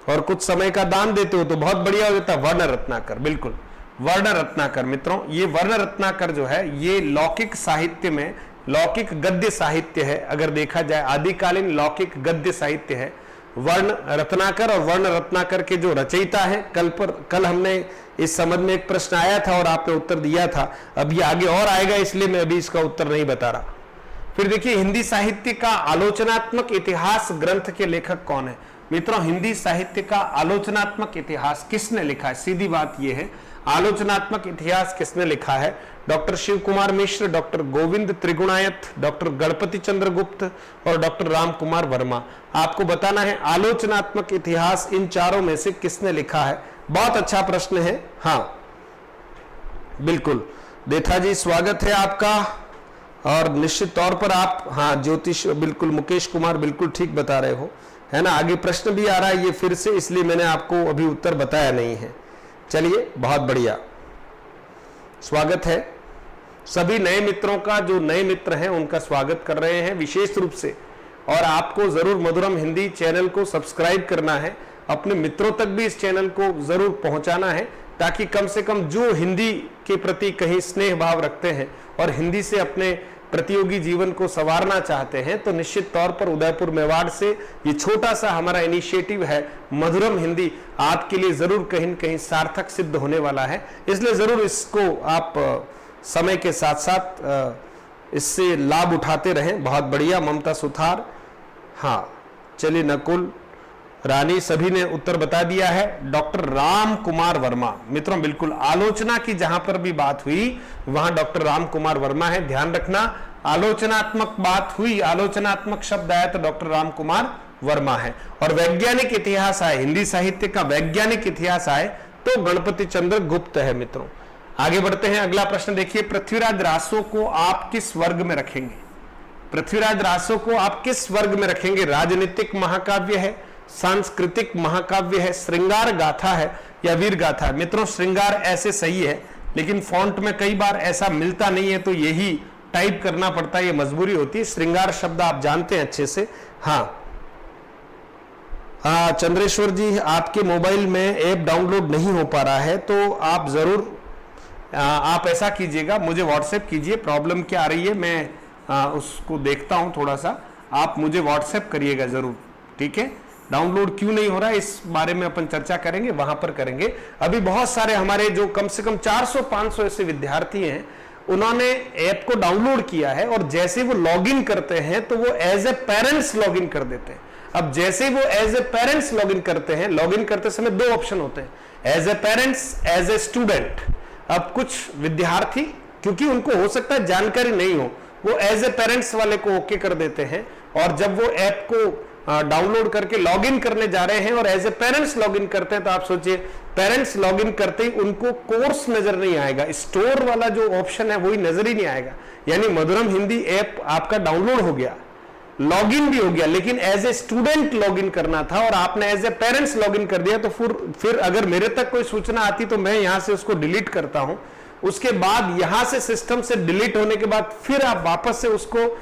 और कुछ समय का दान देते हो तो बहुत बढ़िया हो जाता है। वर्ण रत्नाकर, बिल्कुल वर्ण रत्नाकर मित्रों, ये वर्ण रत्नाकर जो है ये लौकिक साहित्य में लौकिक गद्य साहित्य है। अगर देखा जाए आदिकालीन लौकिक गद्य साहित्य है वर्ण रत्नाकर। और वर्ण रत्नाकर के जो रचयिता है, कल हमने इस संबंध में एक प्रश्न आया था और आपने उत्तर दिया था। अब ये आगे और आएगा, इसलिए मैं अभी इसका उत्तर नहीं बता रहा। फिर देखिए, हिंदी साहित्य का आलोचनात्मक इतिहास ग्रंथ के लेखक कौन है? मित्रों, हिंदी साहित्य का आलोचनात्मक इतिहास किसने लिखा है? सीधी बात यह है, आलोचनात्मक इतिहास किसने लिखा है? Doctor Shiv Kumar Mishra, doctor Govind Trigunayat, doctor Ganpati चंद्र गुप्त और डॉक्टर राम कुमार वर्मा। आपको बताना है आलोचनात्मक इतिहास इन चारों में से किसने लिखा है। बहुत अच्छा प्रश्न है। हाँ बिल्कुल, देथा जी स्वागत है आपका। और निश्चित तौर पर आप, हाँ ज्योतिष, बिल्कुल मुकेश कुमार बिल्कुल ठीक बता रहे हो, है ना। आगे प्रश्न भी आ रहा है ये फिर से, इसलिए मैंने आपको अभी उत्तर बताया नहीं है। चलिए, बहुत बढ़िया, स्वागत है सभी नए मित्रों का। जो नए मित्र हैं उनका स्वागत कर रहे हैं विशेष रूप से। और आपको जरूर मधुरम हिंदी चैनल को सब्सक्राइब करना है, अपने मित्रों तक भी इस चैनल को जरूर पहुंचाना है, ताकि कम से कम जो हिंदी के प्रति कहीं स्नेह भाव रखते हैं और हिंदी से अपने प्रतियोगी जीवन को संवारना चाहते हैं, तो निश्चित तौर पर उदयपुर मेवाड़ से ये छोटा सा हमारा इनिशिएटिव है मधुरम हिंदी आपके लिए जरूर कहीं न कहीं सार्थक सिद्ध होने वाला है। इसलिए जरूर इसको आप समय के साथ साथ इससे लाभ उठाते रहें। बहुत बढ़िया, ममता सुथार, हाँ चलिए, नकुल, रानी, सभी ने उत्तर बता दिया है। डॉक्टर राम कुमार वर्मा, मित्रों बिल्कुल आलोचना की जहां पर भी बात हुई वहां डॉक्टर राम कुमार वर्मा है, ध्यान रखना। आलोचनात्मक बात हुई, आलोचनात्मक शब्द आया तो डॉक्टर राम कुमार वर्मा है। और वैज्ञानिक इतिहास आए, हिंदी साहित्य का वैज्ञानिक इतिहास आए तो गणपति चंद्र गुप्त है। मित्रों आगे बढ़ते हैं, अगला प्रश्न देखिए, पृथ्वीराज रासो को आप किस वर्ग में रखेंगे? पृथ्वीराज रासो को आप किस वर्ग में रखेंगे? राजनीतिक महाकाव्य है, सांस्कृतिक महाकाव्य है, श्रृंगार गाथा है या वीर गाथा है? मित्रों श्रृंगार ऐसे सही है, लेकिन फॉन्ट में कई बार ऐसा मिलता नहीं है तो यही टाइप करना पड़ता है, ये मजबूरी होती है। श्रृंगार शब्द आप जानते हैं अच्छे से। हाँ चंद्रेश्वर जी, आपके मोबाइल में ऐप डाउनलोड नहीं हो पा रहा है तो आप जरूर आप ऐसा कीजिएगा, मुझे व्हाट्सएप कीजिए, प्रॉब्लम क्या आ रही है मैं उसको देखता हूं थोड़ा सा, आप मुझे व्हाट्सएप करिएगा जरूर, ठीक है? डाउनलोड क्यों नहीं हो रहा है इस बारे में अपन चर्चा करेंगे, वहां पर करेंगे। अभी बहुत सारे हमारे जो कम से कम 400-500 ऐसे विद्यार्थी हैं, उन्होंने ऐप को डाउनलोड किया है और जैसे वो लॉगिन करते हैं तो वो एज ए पेरेंट्स लॉगिन कर देते हैं। अब जैसे वो एज ए पेरेंट्स लॉगिन करते हैं, लॉगिन करते समय दो ऑप्शन होते हैं, as a parents, as a student. अब कुछ विद्यार्थी, क्योंकि उनको हो सकता है जानकारी नहीं हो, वो एज ए पेरेंट्स वाले को ओके कर देते हैं और जब वो ऐप को डाउनलोड करके लॉगिन करने जा रहे हैं और एज ए पेरेंट्स लॉगिन करते हैं तो आप सोचिए, पेरेंट्स लॉगिन करते ही उनको कोर्स नजर नहीं आएगा, स्टोर वाला जो ऑप्शन है वही नजर ही नहीं आएगा। यानी मधुरम हिंदी ऐप आपका डाउनलोड हो गया, लॉगिन भी हो गया, लेकिन एज ए स्टूडेंट लॉगिन करना था और आपने एज ए पेरेंट्स लॉगिन कर दिया, तो फिर अगर मेरे तक कोई सूचना आती तो मैं यहां से उसको डिलीट करता हूं, उसके बाद यहां से सिस्टम से डिलीट होने के बाद फिर आप वापस से उसको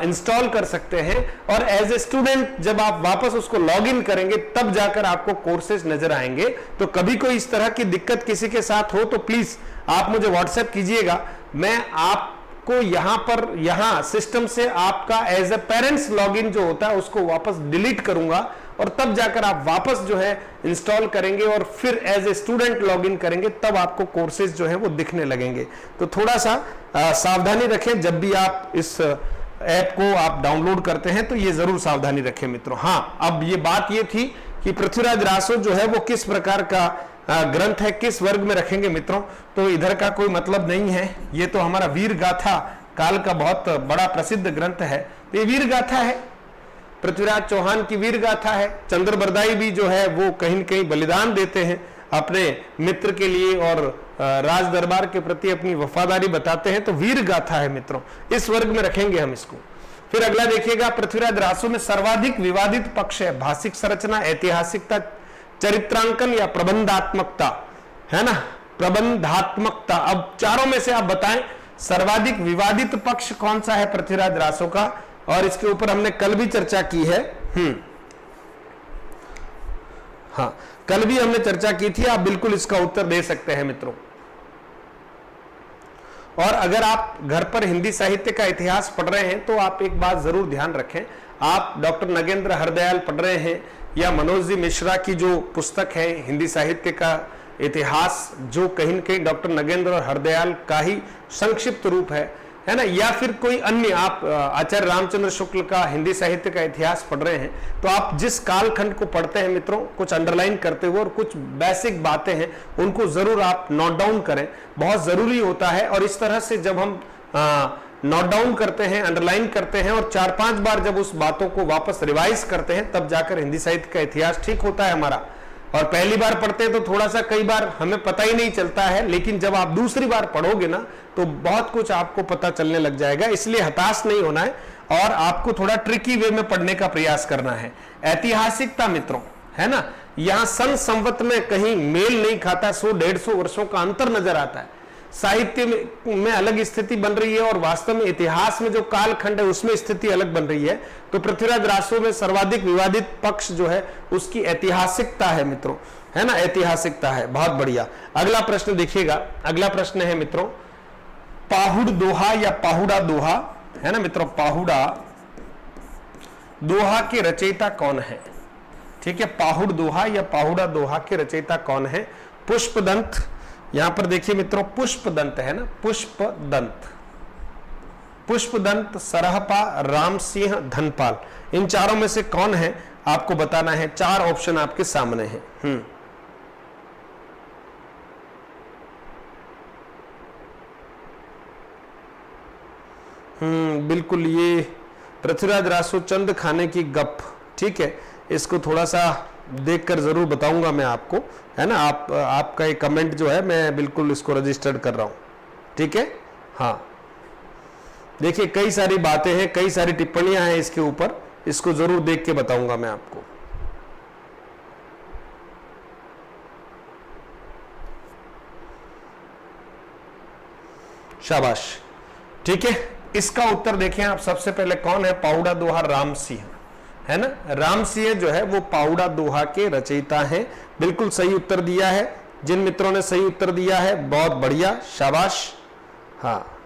इंस्टॉल कर सकते हैं और एज ए स्टूडेंट जब आप वापस उसको लॉगिन करेंगे तब जाकर आपको कोर्सेज नजर आएंगे। तो कभी कोई इस तरह की दिक्कत किसी के साथ हो तो प्लीज आप मुझे व्हाट्सएप कीजिएगा, मैं आपको यहां सिस्टम से आपका एज ए पेरेंट्स लॉगिन जो होता है उसको वापस डिलीट करूंगा और तब जाकर आप वापस जो है इंस्टॉल करेंगे और फिर एज ए स्टूडेंट लॉगिन करेंगे, तब आपको कोर्सेज जो है वो दिखने लगेंगे। तो थोड़ा सा सावधानी रखें जब भी आप इस ऐप को आप डाउनलोड करते हैं, तो ये जरूर सावधानी रखें मित्रों। हाँ, अब ये बात ये थी कि पृथ्वीराज रासो जो है वो किस प्रकार का ग्रंथ है, किस वर्ग में रखेंगे मित्रों, तो इधर का कोई मतलब नहीं है। ये तो हमारा वीर गाथा काल का बहुत बड़ा प्रसिद्ध ग्रंथ है, तो ये वीर गाथा है, पृथ्वीराज चौहान की वीर गाथा है। चंद्र बरदाई भी जो है वो कहीं न कहीं बलिदान देते हैं अपने मित्र के लिए और राज दरबार के प्रति अपनी वफादारी बताते हैं, तो वीर गाथा है मित्रों, इस वर्ग में रखेंगे हम इसको। फिर अगला देखिएगा, पृथ्वीराज रासो में सर्वाधिक विवादित पक्ष है भाषिक संरचना, ऐतिहासिकता, चरित्रांकन या प्रबंधात्मकता, है ना, प्रबंधात्मकता। अब चारों में से आप बताएं सर्वाधिक विवादित पक्ष कौन सा है पृथ्वीराज रासो का, और इसके ऊपर हमने कल भी चर्चा की है। हाँ, कल भी हमने चर्चा की थी, आप बिल्कुल इसका उत्तर दे सकते हैं मित्रों। और अगर आप घर पर हिंदी साहित्य का इतिहास पढ़ रहे हैं तो आप एक बात जरूर ध्यान रखें, आप डॉक्टर नगेंद्र हरदयाल पढ़ रहे हैं या मनोज जी मिश्रा की जो पुस्तक है हिंदी साहित्य का इतिहास, जो कहीं न कहीं डॉक्टर नगेंद्र हरदयाल का ही संक्षिप्त रूप है ना, या फिर कोई अन्य आप आचार्य रामचंद्र शुक्ल का हिंदी साहित्य का इतिहास पढ़ रहे हैं, तो आप जिस कालखंड को पढ़ते हैं मित्रों, कुछ अंडरलाइन करते हुए और कुछ बेसिक बातें हैं उनको जरूर आप नोट डाउन करें, बहुत जरूरी होता है। और इस तरह से जब हम नोट डाउन करते हैं, अंडरलाइन करते हैं और 4-5 बार जब उस बातों को वापस रिवाइज करते हैं, तब जाकर हिंदी साहित्य का इतिहास ठीक होता है हमारा। और पहली बार पढ़ते हैं तो थोड़ा सा कई बार हमें पता ही नहीं चलता है, लेकिन जब आप दूसरी बार पढ़ोगे ना तो बहुत कुछ आपको पता चलने लग जाएगा। इसलिए हताश नहीं होना है और आपको थोड़ा ट्रिकी वे में पढ़ने का प्रयास करना है। ऐतिहासिकता मित्रों, है ना, यहां सन संवत में कहीं मेल नहीं खाता, 100-150 वर्षों का अंतर नजर आता है। साहित्य में अलग स्थिति बन रही है और वास्तव में इतिहास में जो कालखंड है उसमें स्थिति अलग बन रही है। तो पृथ्वीराज रासो में सर्वाधिक विवादित पक्ष जो है उसकी ऐतिहासिकता है मित्रों। है ना, ऐतिहासिकता है। बहुत बढ़िया। अगला प्रश्न देखिएगा, अगला प्रश्न है मित्रों, पाहुड़ दोहा या पाहुड़ा दोहा, है ना मित्रों, पाहुड़ा दोहा के रचयिता कौन है? ठीक है, पाहुड़ दोहा या पाहुड़ा दोहा के रचयिता कौन है? पुष्पदंत, यहां पर देखिए मित्रों पुष्पदंत है ना, पुष्पदंत, पुष्पदंत, सरहपा, राम सिंह, धनपाल, इन चारों में से कौन है आपको बताना है। 4 ऑप्शन आपके सामने हैं। बिल्कुल, ये पृथ्वीराज रासो चंद खाने की गप, ठीक है, इसको थोड़ा सा देखकर जरूर बताऊंगा मैं आपको, है ना। आपका ये कमेंट जो है मैं बिल्कुल इसको रजिस्टर्ड कर रहा हूं, ठीक है। हाँ, देखिए कई सारी बातें हैं, कई सारी टिप्पणियां हैं इसके ऊपर, इसको जरूर देख के बताऊंगा मैं आपको। शाबाश, ठीक है। इसका उत्तर देखें आप, सबसे पहले कौन है? पाहुड़ा दोहा राम सिंह, है ना। राम सिंह जो है वो पाहुड़ा दोहा के रचयिता हैं। बिल्कुल सही उत्तर दिया है। जिन मित्रों ने सही उत्तर दिया है बहुत बढ़िया, शाबाश। हाँ,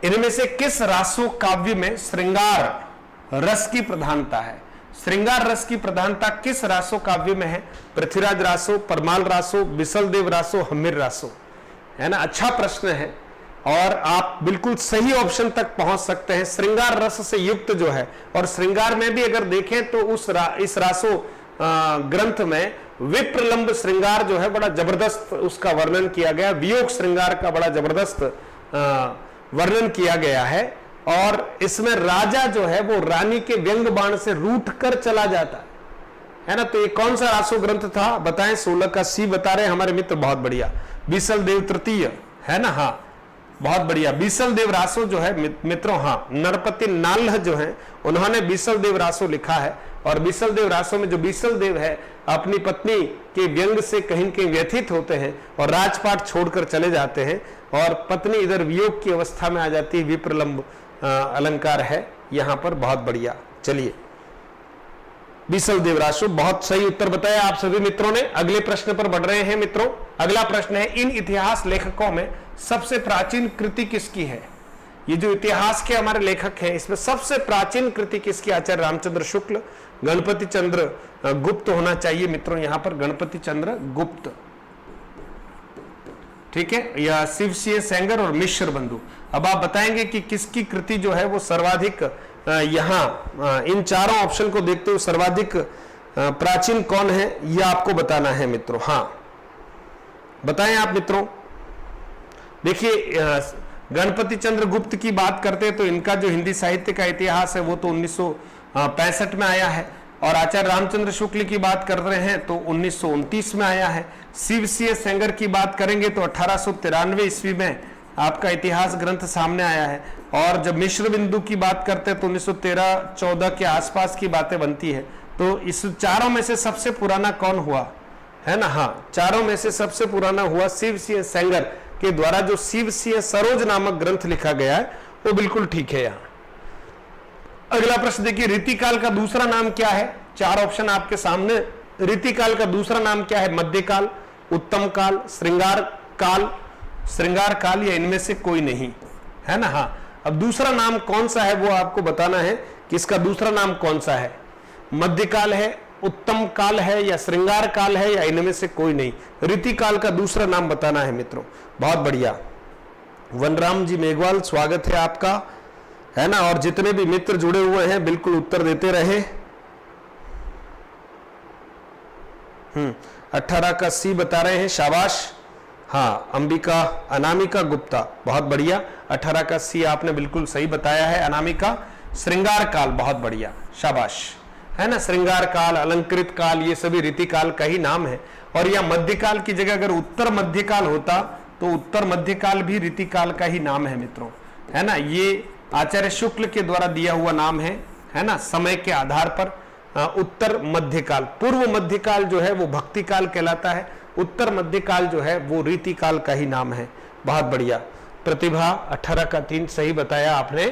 इनमें से किस रासो काव्य में श्रृंगार रस की प्रधानता है? श्रृंगार रस की प्रधानता किस रासो काव्य में है? पृथ्वीराज रासो, परमाल रासो, बिसल देव रासो, हम्मीर रासो, है ना। अच्छा प्रश्न है और आप बिल्कुल सही ऑप्शन तक पहुंच सकते हैं। श्रृंगार रस से युक्त जो है, और श्रृंगार में भी अगर देखें तो इस रासो ग्रंथ में विप्रलंब श्रृंगार जो है बड़ा जबरदस्त उसका वर्णन किया गया, वियोग श्रृंगार का बड़ा जबरदस्त वर्णन किया गया है। और इसमें राजा जो है वो रानी के व्यंग बाण से रूठ कर चला जाता है ना। तो ये कौन सा रासो ग्रंथ था बताएं? 16 का सी बता रहे हैं हमारे मित्र, बहुत बढ़िया। बीसल देव तृतीय, है ना। हाँ, बहुत बढ़िया। बीसल देव रासो जो है मित्रों, हाँ, नरपति नाल्ह जो है उन्होंने बीसल देव रासो लिखा है। और बीसल देव रासो में जो बीसल देव है अपनी पत्नी के व्यंग से कहीं कहीं व्यथित होते हैं और राजपाट छोड़कर चले जाते हैं, और पत्नी इधर वियोग की अवस्था में आ जाती है। विप्रलंब अलंकार है यहां पर, बहुत बढ़िया। चलिए, बीसल देव रासो, बहुत सही उत्तर बताया आप सभी मित्रों ने। अगले प्रश्न पर बढ़ रहे हैं मित्रों। अगला प्रश्न है, इन इतिहास लेखकों में सबसे प्राचीन कृति किसकी है? ये जो इतिहास के हमारे लेखक हैं इसमें सबसे प्राचीन कृति किसकी? आचार्य रामचंद्र शुक्ल, गणपति चंद्र गुप्त होना चाहिए मित्रों, यहां पर गणपति चंद्र गुप्त, ठीक है, या शिव सिंह सेंगर और मिश्र बंधु। अब आप बताएंगे कि किसकी कृति जो है वो सर्वाधिक यहां इन चारों ऑप्शन को देखते हुए सर्वाधिक प्राचीन कौन है, यह आपको बताना है मित्रों। हाँ, बताएं आप मित्रों। देखिए, गणपति चंद्र गुप्त की बात करते हैं तो इनका जो हिंदी साहित्य का इतिहास है वो तो 1965 में आया है, और आचार्य रामचंद्र शुक्ल की बात कर रहे हैं तो 1929 में आया है। शिव सिंह सेंगर की बात करेंगे तो 1893 ईस्वी में आपका इतिहास ग्रंथ सामने आया है। और जब मिश्र बिंदु की बात करते हैं तो 1913-14 के आसपास की बातें बनती है। तो इस चारों में से सबसे पुराना कौन हुआ, है ना। हाँ, चारों में से सबसे पुराना हुआ शिव सिंह सेंगर के द्वारा जो शिव सिंह सरोज नामक ग्रंथ लिखा गया है, वो बिल्कुल ठीक है। यहाँ अगला प्रश्न देखिए, रीतिकाल का दूसरा नाम क्या है? 4 ऑप्शन आपके सामने। रीतिकाल का दूसरा नाम क्या है? मध्यकाल, उत्तम काल, श्रृंगार काल या इनमें से कोई नहीं, है ना। हाँ, अब दूसरा नाम कौन सा है वो आपको बताना है कि इसका दूसरा नाम कौन सा है। मध्यकाल है, उत्तम काल है, या श्रृंगार काल है, या इनमें से कोई नहीं। रीतिकाल का दूसरा नाम बताना है मित्रों। बहुत बढ़िया, वनराम जी मेघवाल, स्वागत है आपका, है ना। और जितने भी मित्र जुड़े हुए हैं बिल्कुल उत्तर देते रहे। 18 का सी बता रहे हैं, शाबाश। हाँ, अंबिका अनामिका गुप्ता, बहुत बढ़िया। 18 का सी आपने बिल्कुल सही बताया है, अनामिका। श्रृंगार काल, बहुत बढ़िया, शाबाश, है ना। श्रृंगार काल, अलंकृत काल, ये सभी रीतिकाल का ही नाम है। और यह मध्यकाल की जगह अगर उत्तर मध्यकाल होता तो उत्तर मध्यकाल भी रीतिकाल का ही नाम है मित्रों, है ना। ये आचार्य शुक्ल के द्वारा दिया हुआ नाम है ना, समय के आधार पर। उत्तर मध्यकाल, पूर्व मध्यकाल जो है वो भक्ति काल कहलाता है, उत्तर मध्यकाल जो है वो रीतिकाल का ही नाम है। बहुत बढ़िया प्रतिभा, 18 का 3 सही बताया आपने,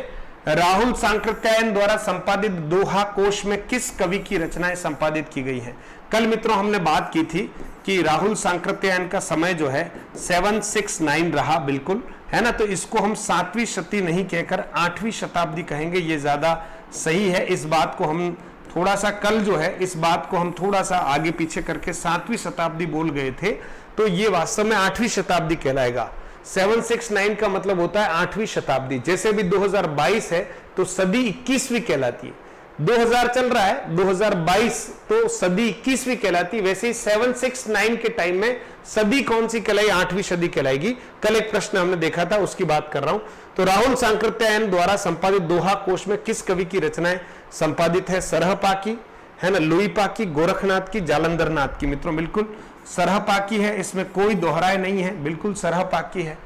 राहुल सांकृत्यायन द्वारा संपादित दोहा कोश में किस कवि की रचनाएं संपादित की गई हैं? कल मित्रों हमने बात की थी कि राहुल सांकृत्यायन का समय जो है 769 रहा, बिल्कुल है ना। तो इसको हम 7वीं शती नहीं कहकर 8वीं शताब्दी कहेंगे, ये ज्यादा सही है। इस बात को हम थोड़ा सा कल जो है इस बात को हम थोड़ा सा आगे पीछे करके 7वीं शताब्दी बोल गए थे, तो ये वास्तव में 8वीं शताब्दी कहलाएगा। 769 का मतलब होता है 8वीं शताब्दी। जैसे भी 2022 है तो सदी 21वीं कहलाती है। 2000 चल रहा है, 2022 तो सदी 21वीं कहलाती है। वैसे ही 769 के टाइम में सदी कौन सी कहलाई? 8वीं सदी कहलाएगी। कल एक प्रश्न हमने देखा था, उसकी बात कर रहा हूं। तो राहुल सांकृत्यायन द्वारा संपादित दोहा कोश में किस कवि की रचनाएं संपादित है? सरहपा की, है ना, लुईपा की, गोरखनाथ की, जालंधर नाथ की। मित्रों बिल्कुल सरहपा की है, इसमें कोई दोहराए नहीं है, बिल्कुल सरहपा की है।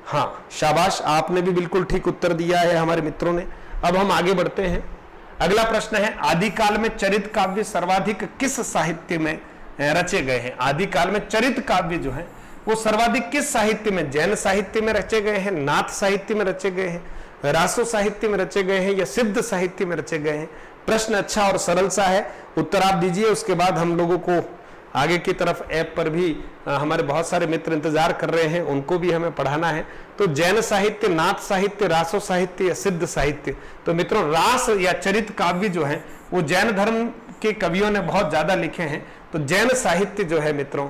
हाँ, शाबाश, आपने भी बिल्कुल ठीक उत्तर दिया है हमारे मित्रों ने। अब हम आगे बढ़ते हैं। अगला प्रश्न है, आदिकाल में चरित काव्य सर्वाधिक किस साहित्य में रचे गए हैं? आदिकाल में चरित काव्य जो है वो सर्वाधिक किस साहित्य में? जैन साहित्य में रचे गए हैं, नाथ साहित्य में रचे गए हैं, रासो साहित्य में रचे गए हैं, या सिद्ध साहित्य में रचे गए हैं? प्रश्न अच्छा और सरल सा है, उत्तर आप दीजिए। उसके बाद हम लोगों को आगे की तरफ ऐप पर भी हमारे बहुत सारे मित्र इंतजार कर रहे हैं, उनको भी हमें पढ़ाना है। तो जैन साहित्य, नाथ साहित्य, रासो साहित्य या सिद्ध साहित्य? तो मित्रों रास या चरित काव्य जो है वो जैन धर्म के कवियों ने बहुत ज्यादा लिखे हैं। तो जैन साहित्य जो है मित्रों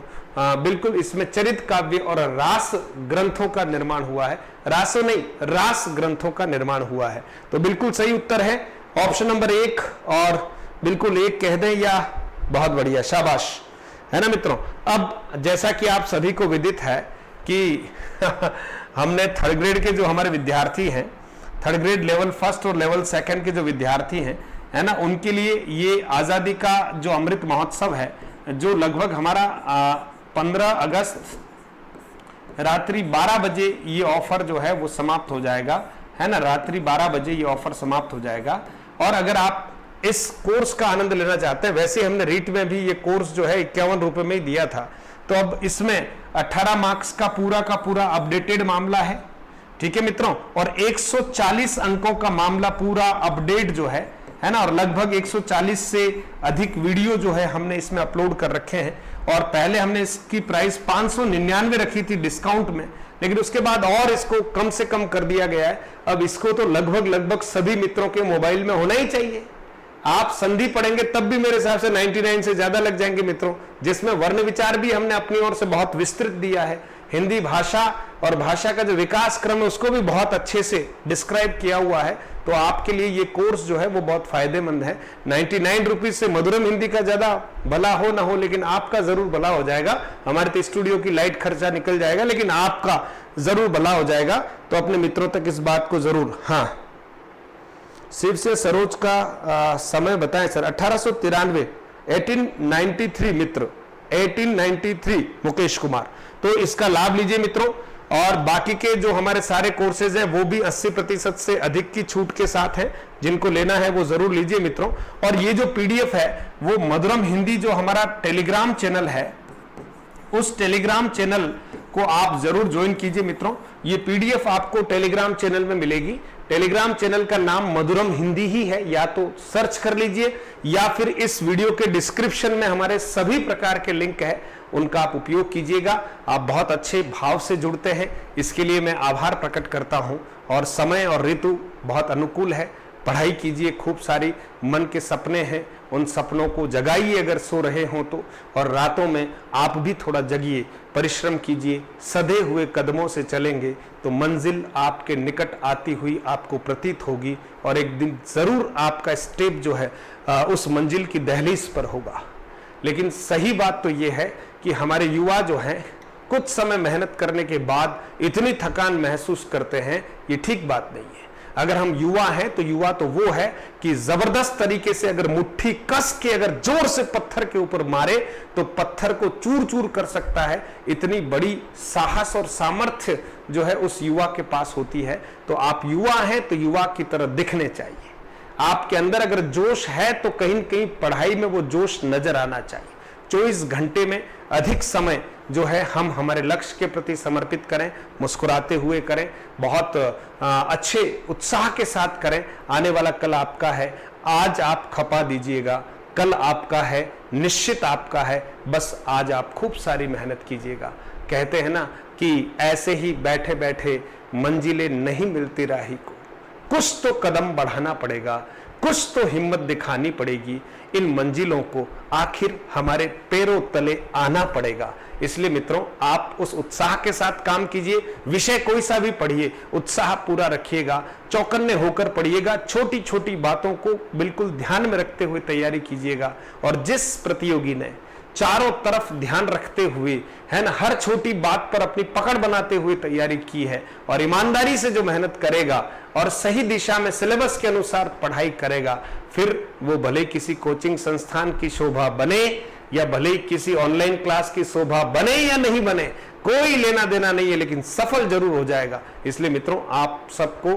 बिल्कुल इसमें चरित काव्य और रास ग्रंथों का निर्माण हुआ है। रासो नहीं, रास ग्रंथों का निर्माण हुआ है। तो बिल्कुल सही उत्तर है ऑप्शन नंबर 1, और बिल्कुल 1 कह दें या बहुत बढ़िया, शाबाश, है ना मित्रों। अब जैसा कि आप सभी को विदित है कि हमने थर्ड ग्रेड के जो हमारे विद्यार्थी हैं, थर्ड ग्रेड लेवल 1 और लेवल 2 के जो विद्यार्थी हैं, है ना, उनके लिए ये आजादी का जो अमृत महोत्सव है, जो लगभग हमारा 15 अगस्त रात्रि 12 बजे ये ऑफर जो है वो समाप्त हो जाएगा, है ना। रात्रि 12 बजे ये ऑफर समाप्त हो जाएगा। और अगर आप इस कोर्स का आनंद लेना चाहते हैं, वैसे हमने रीट में भी ये कोर्स जो है 51 रुपए में ही दिया था, तो अब इसमें 18 मार्क्स का पूरा अपडेटेड मामला है, ठीक है मित्रों, और 140 अंकों का मामला पूरा अपडेट जो है ना, और लगभग 140 से अधिक वीडियो जो है हमने इसमें अपलोड कर रखे हैं। और पहले हमने इसकी प्राइस 599 रखी थी डिस्काउंट में, लेकिन उसके बाद और इसको कम से कम कर दिया गया है। अब इसको तो लगभग सभी मित्रों के मोबाइल में होना ही चाहिए। आप संधि पढ़ेंगे तब भी मेरे हिसाब से 99 से ज्यादा लग जाएंगे मित्रों, जिसमें वर्ण विचार भी हमने अपनी ओर से बहुत विस्तृत दिया है। हिंदी भाषा और भाषा का जो विकास क्रम है उसको भी बहुत अच्छे से डिस्क्राइब किया हुआ है। तो आपके लिए ये कोर्स जो है वो बहुत फायदेमंद है। 99 रुपीज से मधुरम हिंदी का ज्यादा भला हो ना हो, लेकिन आपका जरूर भला हो जाएगा। हमारे तो स्टूडियो की लाइट खर्चा निकल जाएगा, लेकिन आपका जरूर भला हो जाएगा। तो अपने मित्रों तक इस बात को जरूर, हाँ, शिव से सरोज का समय बताएं सर। 1893, 1893 मित्र, 1893 मुकेश कुमार। तो इसका लाभ लीजिए मित्रों। और बाकी के जो हमारे सारे कोर्सेज हैं वो भी 80% से अधिक की छूट के साथ हैं। जिनको लेना है वो जरूर लीजिए मित्रों। और ये जो पीडीएफ है वो मधुरम हिंदी जो हमारा टेलीग्राम चैनल है, उस टेलीग्राम चैनल को आप जरूर ज्वाइन कीजिए मित्रों। ये पीडीएफ आपको टेलीग्राम चैनल में मिलेगी। टेलीग्राम चैनल का नाम मधुरम हिंदी ही है, या तो सर्च कर लीजिए या फिर इस वीडियो के डिस्क्रिप्शन में हमारे सभी प्रकार के लिंक है, उनका आप उपयोग कीजिएगा। आप बहुत अच्छे भाव से जुड़ते हैं, इसके लिए मैं आभार प्रकट करता हूं। और समय और ऋतु बहुत अनुकूल है, पढ़ाई कीजिए, खूब सारी मन के सपने हैं, उन सपनों को जगाइए अगर सो रहे हो तो। और रातों में आप भी थोड़ा जगिए, परिश्रम कीजिए। सधे हुए कदमों से चलेंगे तो मंजिल आपके निकट आती हुई आपको प्रतीत होगी, और एक दिन जरूर आपका स्टेप जो है उस मंजिल की दहलीज पर होगा। लेकिन सही बात तो यह है कि हमारे युवा जो हैं कुछ समय मेहनत करने के बाद इतनी थकान महसूस करते हैं, ये ठीक बात नहीं है। अगर हम युवा हैं तो युवा तो वो है कि जबरदस्त तरीके से अगर मुट्ठी कस के अगर जोर से पत्थर के ऊपर मारे तो पत्थर को चूर चूर कर सकता है। इतनी बड़ी साहस और सामर्थ्य जो है उस युवा के पास होती है। तो आप युवा हैं तो युवा की तरह दिखने चाहिए। आपके अंदर अगर जोश है तो कहीं न कहीं पढ़ाई में वो जोश नजर आना चाहिए। 24 घंटे में अधिक समय जो है हम हमारे लक्ष्य के प्रति समर्पित करें, मुस्कुराते हुए करें, बहुत अच्छे उत्साह के साथ करें। आने वाला कल आपका है, आज आप खपा दीजिएगा, कल आपका है, निश्चित आपका है, बस आज आप खूब सारी मेहनत कीजिएगा। कहते हैं ना कि ऐसे ही बैठे बैठे मंजिलें नहीं मिलती राही को, कुछ तो कदम बढ़ाना पड़ेगा, कुछ तो हिम्मत दिखानी पड़ेगी, इन मंजिलों को आखिर हमारे पैरों तले आना पड़ेगा। इसलिए मित्रों, आप उस उत्साह के साथ काम कीजिए, विषय कोई सा भी पढ़िए, उत्साह पूरा रखिएगा, चौकन्ने होकर पढ़िएगा, छोटी छोटी बातों को बिल्कुल ध्यान में रखते हुए तैयारी कीजिएगा। और जिस प्रतियोगी ने चारों तरफ ध्यान रखते हुए, है ना, हर छोटी बात पर अपनी पकड़ बनाते हुए तैयारी की है और ईमानदारी से जो मेहनत करेगा और सही दिशा में सिलेबस के अनुसार पढ़ाई करेगा, फिर वो भले किसी कोचिंग संस्थान की शोभा बने या भले किसी ऑनलाइन क्लास की शोभा बने या नहीं बने, कोई लेना देना नहीं है, लेकिन सफल जरूर हो जाएगा। इसलिए मित्रों, आप सबको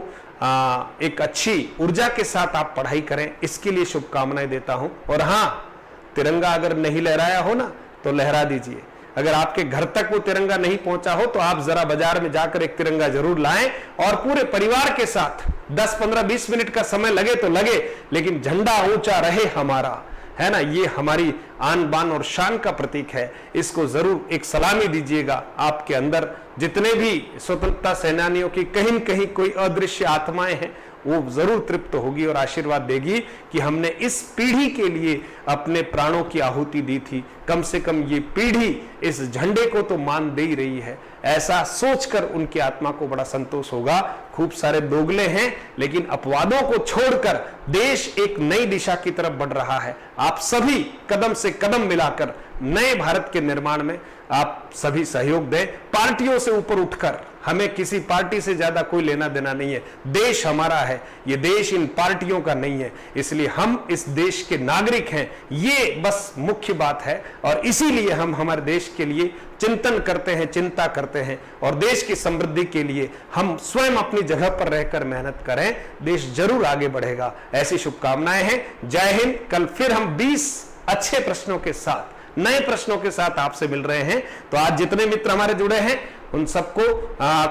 एक अच्छी ऊर्जा के साथ आप पढ़ाई करें, इसके लिए शुभकामनाएं देता हूं। और हाँ, तिरंगा अगर नहीं लहराया हो ना तो लहरा दीजिए। अगर आपके घर तक वो तिरंगा नहीं पहुंचा हो तो आप जरा बाजार में जाकर एक तिरंगा जरूर लाएं और पूरे परिवार के साथ 10, 15, 20 मिनट का समय लगे तो लगे, लेकिन झंडा ऊंचा रहे हमारा, है ना, ये हमारी आन बान और शान का प्रतीक है। इसको जरूर एक सलामी दीजिएगा। आपके अंदर जितने भी स्वतंत्रता सेनानियों की कहीं न कहीं कोई अदृश्य आत्माएं हैं, वो जरूर तृप्त होगी और आशीर्वाद देगी कि हमने इस पीढ़ी के लिए अपने प्राणों की आहुति दी थी। कम से कम ये पीढ़ी इस झंडे को तो मान दे ही रही है। ऐसा सोचकर उनकी आत्मा को बड़ा संतोष होगा। खूब सारे दोगले हैं, लेकिन अपवादों को छोड़कर देश एक नई दिशा की तरफ बढ़ रहा है। आप सभी कदम से कदम मिलाकर नए भारत के निर्माण में आप सभी सहयोग दें। पार्टियों से ऊपर उठकर, हमें किसी पार्टी से ज्यादा कोई लेना देना नहीं है। देश हमारा है, ये देश इन पार्टियों का नहीं है। इसलिए हम इस देश के नागरिक हैं, ये बस मुख्य बात है। और इसीलिए हम हमारे देश के लिए चिंतन करते हैं, चिंता करते हैं, और देश की समृद्धि के लिए हम स्वयं अपनी जगह पर रहकर मेहनत करें, देश जरूर आगे बढ़ेगा। ऐसी शुभकामनाएं हैं। जय हिंद। कल फिर हम 20 अच्छे प्रश्नों के साथ, नए प्रश्नों के साथ आपसे मिल रहे हैं। तो आज जितने मित्र हमारे जुड़े हैं उन सबको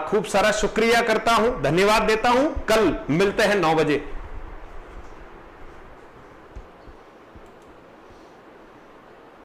खूब सारा शुक्रिया करता हूं, धन्यवाद देता हूं। कल मिलते हैं 9 बजे।